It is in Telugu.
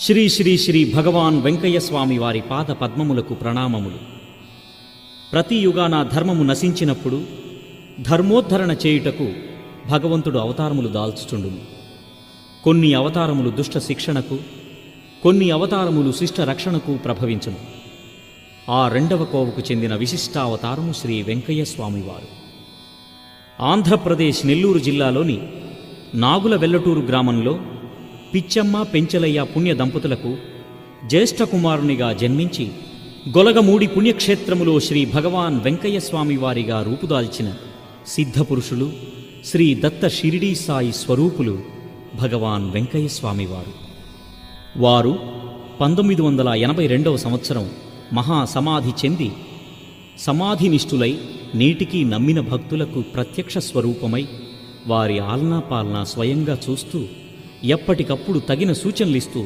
శ్రీ శ్రీ శ్రీ భగవాన్ వెంకయ్య స్వామి వారి పాద పద్మములకు ప్రణామములు. ప్రతి యుగాన ధర్మము నశించినప్పుడు ధర్మోద్ధరణ చేయుటకు భగవంతుడు అవతారములు దాల్చుచుండును. కొన్ని అవతారములు దుష్ట శిక్షణకు, కొన్ని అవతారములు శిష్ట రక్షణకు ప్రభవించును. ఆ రెండవ కోవకు చెందిన విశిష్టావతారము శ్రీ వెంకయ్య స్వామివారు. ఆంధ్రప్రదేశ్ నెల్లూరు జిల్లాలోని నాగుల వెల్లటూరు గ్రామంలో పిచ్చమ్మ పెంచలయ్య పుణ్య దంపతులకు జ్యేష్ఠ కుమారునిగా జన్మించి గొలగమూడి పుణ్యక్షేత్రములో శ్రీ భగవాన్ వెంకయ్య స్వామి వారిగా రూపుదాల్చిన సిద్ధపురుషులు శ్రీ దత్త షిరిడీ సాయి స్వరూపులు భగవాన్ వెంకయ్య స్వామివారు. వారు 1982 సంవత్సరం మహాసమాధి చెంది సమాధినిష్ఠులై నేటికీ నమ్మిన భక్తులకు ప్రత్యక్ష స్వరూపమై వారి ఆలనా పాలన స్వయంగా చూస్తూ ఎప్పటికప్పుడు తగిన సూచనలిస్తూ